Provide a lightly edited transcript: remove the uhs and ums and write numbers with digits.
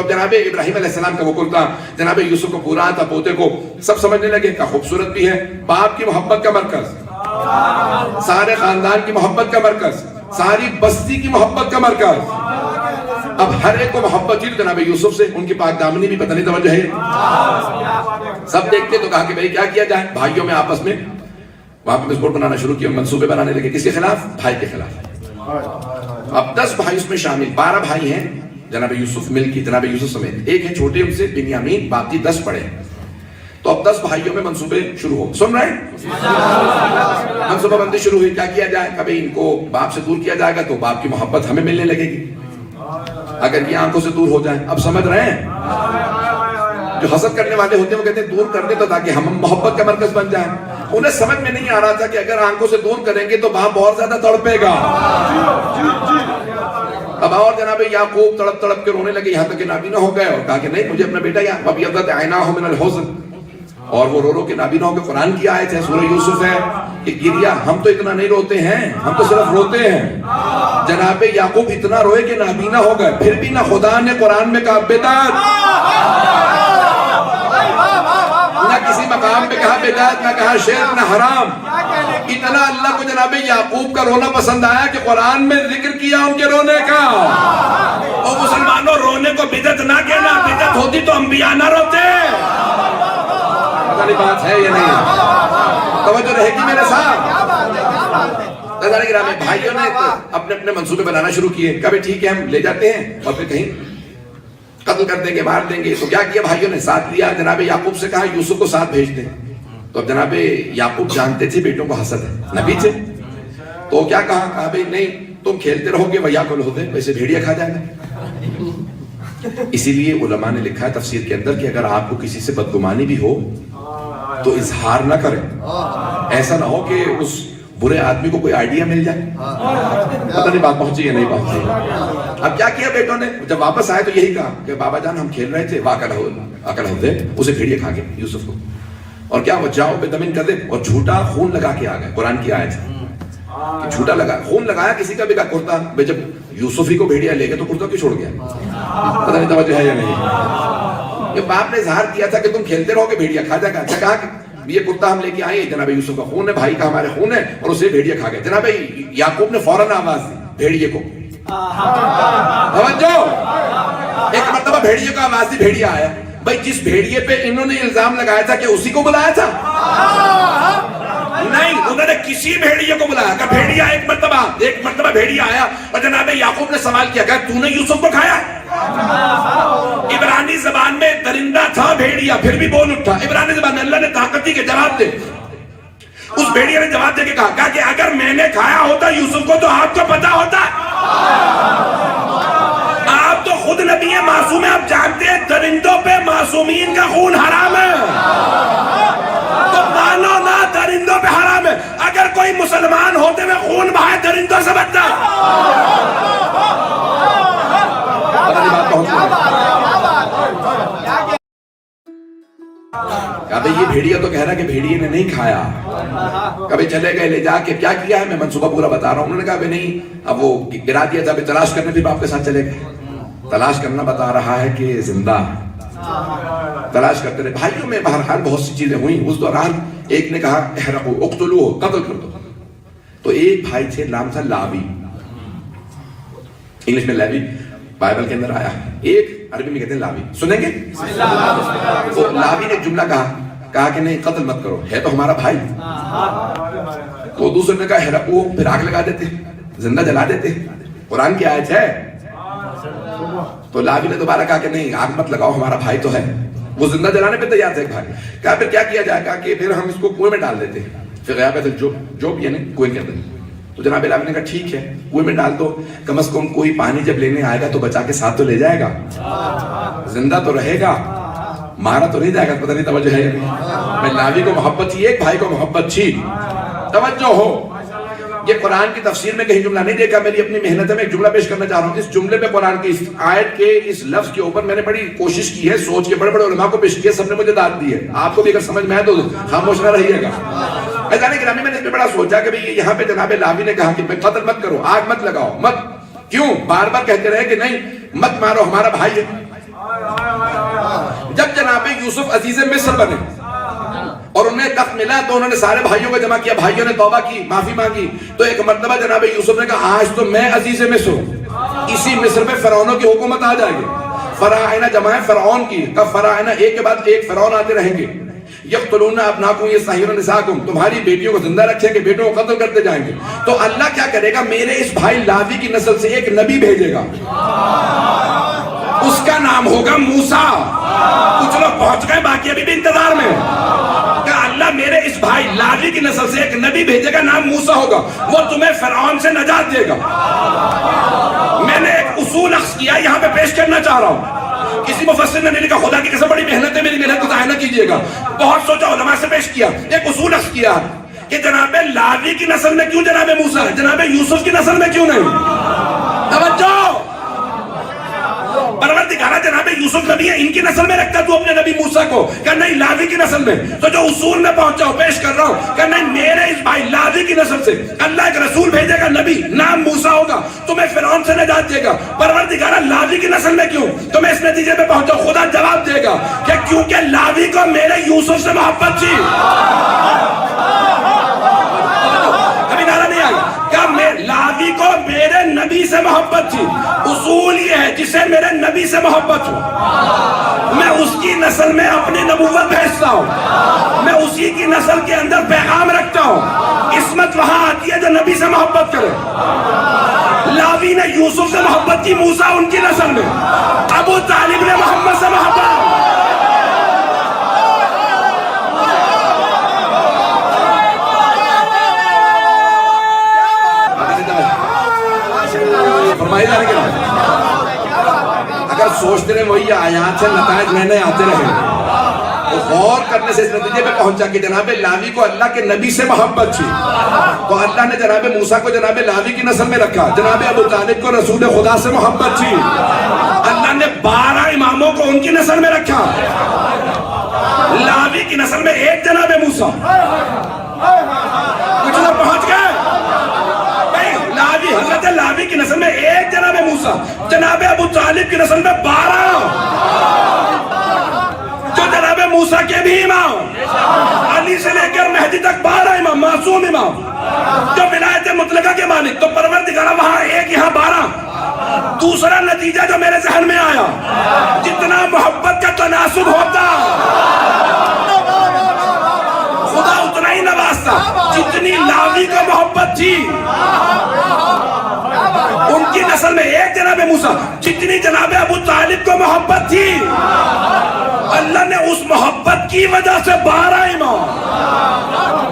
اب جناب ابراہیم علیہ السلام کا وہ کرتا، جناب یوسف کو پورا تھا، پوتے کو سب سمجھنے لگے کہ خوبصورت بھی ہے، باپ کی محبت کا مرکز، سارے خاندان کی محبت کا مرکز، ساری بستی کی محبت کا مرکز، اب ہر ایک کو محبت تھی جناب یوسف سے، ان کی پاک دامنی بھی پتہ نہیں توجہ ہے، سب دیکھتے تو کہا کہ بھائی کیا کیا جائے، بھائیوں میں آپس میں وہاں پہ مسبوٹ بنانا شروع کیا، منصوبے بنانے لگے، کس کے خلاف؟ بھائی کے خلاف۔ اب 10 بھائی اس میں شامل، 12 بھائی ہیں جناب یوسف مل کی، جناب یوسف سمیت، ایک ہے چھوٹے ان سے بنیامین، باقی 10 بڑے، تو اب 10 بھائیوں میں منصوبے شروع ہو، سن رہے ہیں؟ منصوبہ بندی شروع ہوئی، کیا کیا جائے، کبھی ان کو باپ سے دور کیا جائے گا تو باپ کی محبت ہمیں ملنے لگے گی، اگر یہ آنکھوں سے دور ہو جائیں، اب سمجھ رہے ہیں؟ جو حسد کرنے والے ہوتے ہیں وہ کہتے ہیں دور کر دے تو تاکہ ہم محبت کا مرکز بن جائیں، انہیں سمجھ میں نہیں آ رہا تھا کہ اگر آنکھوں سے دور کریں گے تو باپ اور زیادہ تڑپے گا، اب اور جناب یعقوب تڑپ تڑپ کے رونے لگے، یہاں تک کہ نابینا ہو گئے، اور کہا کہ نہیں مجھے اپنا بیٹا یاد، ابیضت عیناہ من الحزن، اور وہ رو رو کے نابینا ہو کے، قرآن کی آیت ہے سورہ یوسف ہے کہ گریا، ہم تو اتنا نہیں روتے ہیں، ہم تو صرف روتے ہیں، جناب یعقوب اتنا روئے کہ نابینا ہو گئے، پھر بھی نہ خدا نے قرآن میں کہا بدعت، نہ کسی مقام پہ کہا بدعت، نہ کہا شرک، نہ حرام، اتنا اللہ کو جناب یعقوب کا رونا پسند آیا کہ قرآن میں ذکر کیا ان کے رونے کا، اور مسلمانوں رونے کو بدعت نہ کہنا، بدعت ہوتی تو انبیاء نہ روتے، پتہ نہیں بات ہے یا نہیں، توجہ رہے گی میرے ساتھ؟ بھائیوں نے اپنے اپنے منصوبے بنانا شروع کیے، کبھی ٹھیک ہے ہم لے جاتے ہیں اور پھر کہیں قتل کر دیں گے، مار دیں گے، تو کیا کیا بھائیوں نے ساتھ لیا، جناب یعقوب سے کہا یوسف کو ساتھ بھیج دیں، تو اب جناب یعقوب جانتے تھے بیٹوں کو حسد ہے نبی تھے، تو کیا کہا بھائی نہیں تم کھیلتے رہو گے ویاکل ہوتے، ویسے بھیڑیا کھا جائے گا، اسی لیے علماء نے لکھا ہے تفسیر کے اندر کہ اگر آپ کو کسی سے بدگمانی بھی ہو تو اظہار نہ کریں، ایسا نہ ہو کہ اس برے آدمی کو کوئی آئیڈیا مل جائے، پتہ نہیں بات پہنچی یا نہیں پہنچی۔ اب کیا کیا بیٹوں نے، جب واپس آئے تو یہی کہا کہ بابا جان ہم کھیل رہے تھے، واقع ہوتے اسے بھیڑیا کھا گئے یوسف کو، اور کیا وجاؤ بے دمن کذب، اور جھوٹا خون لگا کے آ گئے، قرآن کی آیت ہے جھوٹا لگا خون لگایا کسی کا بھی کا کرتا، بھائی جب یوسف ہی کو بھیڑیا لے گئے تو کرتا کیوں چھوڑ گیا، پتہ نہیں توجہ ہے یا نہیں، کہ باپ نے اظہار کیا تھا کہ تم کھیلتے رہو گے بھیڑیا کھا جائے گا، اچھا کہا کہ یہ کرتا ہم لے کے آئے، جناب یوسف کا خون ہے، بھائی کا ہمارے خون ہے، اور اسے بھیڑیا کھا گئے، جناب یعقوب نے فوراً آواز دی بھیڑیے کو، توجہ، ایک مرتبہ بھیڑیے کو آواز دی، بھیڑیا آیا، بھائی جس بھیڑیے پہ انہوں نے الزام لگایا تھا کہ اسی کو بلایا تھا، نہیں انہوں نے کسی بھیڑیے کو بلایا، کہ بھیڑیا ایک مرتبہ بھیڑیا آیا اور جناب یعقوب نے سوال کیا، کہ تو نے یوسف کو کھایا؟ عبرانی زبان میں درندہ تھا بھیڑیا، پھر بھی بول اٹھا، عبرانی زبان میں اللہ نے طاقت دی کہ جواب دے، اس بھیڑیا نے جواب دے کے کہا کہ اگر میں نے کھایا ہوتا یوسف کو تو آپ کو پتا ہوتا، آپ تو خود نبی معصوم ہیں، آپ جانتے ہیں درندوں پہ معصومین کا خون حرام ہے، تو مانو نہ درندوں پہ حرام ہے، اگر کوئی مسلمان ہوتے میں خون بہائے درندوں سے بچتا، کہا یہ بھیڑیا تو کہہ رہا کہ بھیڑیے نے نہیں کھایا، کبھی چلے گئے لے جا کے کیا کیا ہے میں منصوبہ پورا بتا رہا ہوں، انہوں نے کہا نہیں، اب وہ گرا دیا تھا، تلاش کرنے بھی باپ کے ساتھ چلے گئے، تلاش کرنا بتا رہا ہے کہ زندہ تلاش کرتے رہے، بھائیوں میں بہرحال بہت سی چیزیں ہوئیں، اس دوران ایک نے کہا احرقو اقتلوہ، قتل کر دو، تو ایک بھائی تھے نام تھا لاوی، انگلش میں لیوی بائبل کے اندر آیا، ایک عربی میں کہتے ہیں لاوی، سنیں گے؟ تو لاوی نے ایک جملہ کہا کہ نہیں قتل مت کرو، ہے تو ہمارا بھائی، تو دوسرے نے کہا احرقو، پھر آگ لگا دیتے، زندہ جلا دیتے، قرآن کی آیت ہے، تو لاوی نے دوبارہ کہا کہ نہیں آگ مت لگاؤ، ہمارا بھائی تو ہے، وہ زندہ جلانے پہ تیار تھے ایک بھائی، کہا پھر کیا کیا جائے، کہا کہ پھر ہم اس کو کنویں میں ڈال دیتے، پھر غیابت الجب یعنی کنویں کے اندر، تو جناب لاوی نے کہا ٹھیک ہے کنویں میں ڈال دو، کم از کم کوئی پانی جب لینے آئے گا تو بچا کے ساتھ تو لے جائے گا، زندہ تو رہے گا، مارا تو نہیں جائے گا، پتہ نہیں توجہ ہے، میں لاوی کو محبت تھی، ایک بھائی کو محبت تھی، توجہ ہو، یہ قرآن کی تفسیر میں کہیں جملہ نہیں دیکھا، میری اپنی محنت ہے، میں ایک جملہ پیش کرنا چاہ رہا ہوں، اس جملے پہ قرآن کی اس آیت کے اس لفظ کے اوپر میں نے بڑی کوشش کی ہے، سوچ کے بڑے بڑے علماء کو پیش کیا، سب نے مجھے داد دی ہے، آپ کو بھی اگر سمجھ میں آئے تو خاموش نہ رہیے گا، گرامی میں نے اس پہ بڑا سوچا کہ یہاں پہ جناب لاوی نے کہا کہ قتل مت کرو، آگ مت لگاؤ، مت، کیوں بار بار کہتے رہے کہ نہیں مت مارو ہمارا بھائی ہے، جب جناب یوسف عزیز مصر بنے اور انہیں تخت ملا تو انہوں نے سارے بھائیوں کو جمع کیا، بھائیوں نے توبہ کی، معافی مانگی، تو ایک مرتبہ جناب یوسف نے کہا آج تو میں عزیز مصر ہوں، اسی مصر میں فرعونوں کی حکومت آ جائے گی۔ فراعنہ جمع ہے فرعون کی، کب فراعنہ ایک کے بعد ایک فرعون آتے رہیں گے۔ یقتلون ابناکم یستحیون نساکم، تمہاری بیٹیوں کو زندہ رکھیں گے، بیٹوں کو قتل کرتے جائیں گے۔ تو اللہ کیا کرے گا، میرے اس بھائی لاوی کی نسل سے ایک نبی بھیجے گا، اس کا نام ہوگا موسیٰ۔ کچھ لوگ پہنچ گئے، باقی ابھی بھی انتظار میں۔ کہ اللہ میرے اس بھائی لاوی کی نسل سے ایک نبی بھیجے گا، نام موسیٰ ہوگا، وہ تمہیں فرعون سے نجات دے گا۔ میں نے ایک اصول اخذ کیا، یہاں پہ پیش کرنا چاہ رہا ہوں۔ کسی مفسر نے لکھا خدا کی قسم بڑی محنت ہے، میری محنت کو ضائع نہ کیجیے گا، بہت سوچا علماء سے پیش کیا، ایک اصول اخذ کیا کہ جناب لاوی کی نسل میں کیوں جناب موسیٰ ہے، جناب یوسف کی نسل میں کیوں نہیں؟ توجہ، پروردگارہ جناب یوسف نبی ہے، ان کی نسل میں رکھتا تو اپنے نبی موسیٰ کو، کہ نہیں لاوی کی نسل میں۔ تو جو اصول میں پہنچا ہوں پیش کر رہا ہوں کہ نہیں، میرے اس بھائی لاوی کی نسل سے اللہ ایک رسول بھیجے گا، نبی نام موسیٰ ہوگا، تمہیں فرعون سے نجات دے گا۔ پروردگارہ لاوی کی نسل میں کیوں؟ تو میں اس نتیجے پہ پہنچا ہوں، خدا جواب دے گا کہ کیونکہ لاوی کو میرے یوسف سے محبت تھی۔ ابھی نعرہ نہیں آگا کہ لاوی کو میرے نبی سے محبت تھی۔ اصول یہ ہے جسے میرے نبی سے محبت ہو، میں اس کی نسل میں اپنی نبوت بھیجتا ہوں، میں اسی کی نسل کے اندر پیغام رکھتا ہوں۔ عصمت وہاں آتی ہے جو نبی سے محبت کرے۔ لاوی نے یوسف سے محبت کی، موسیٰ ان کی نسل میں، ابو طالب نے محمد سے محبت۔ اگر سوچتے رہے وہی آیات سے نتائج نئے نئے آتے رہے، تو غور کرنے سے اس نتیجے پہ پہنچا کہ جناب لاوی کو اللہ کے نبی سے محبت تھی، تو اللہ نے جناب موسیٰ کو جناب لاوی کی نسل میں رکھا، جناب ابو طالب کو رسول خدا سے محبت تھی، اللہ نے 12 اماموں کو ان کی نسل میں رکھا، لاوی کی نسل میں ایک جناب موسیٰ۔ کچھ لوگ پہنچ گئے، حضرت لاوی کی نسل میں ایک جناب موسیٰ، جناب ابو طالب کی نسل میں 12، جو جناب موسیٰ کے بھی امام، علی سے لے کر مہدی تک 12 امام، معصوم امام، جو ولایت مطلقہ کے مالک۔ تو پروردگارہ وہاں ایک، یہاں 12۔ دوسرا نتیجہ جو میرے ذہن میں آیا، جتنا محبت کا تناسب ہوتا خدا اتنا ہی نوازتا، جتنی لاوی کو محبت تھی ان کی نسل میں ایک جناب موسیٰ، جتنی جناب ابو طالب کو محبت تھی اللہ نے اس محبت کی وجہ سے 12 امام۔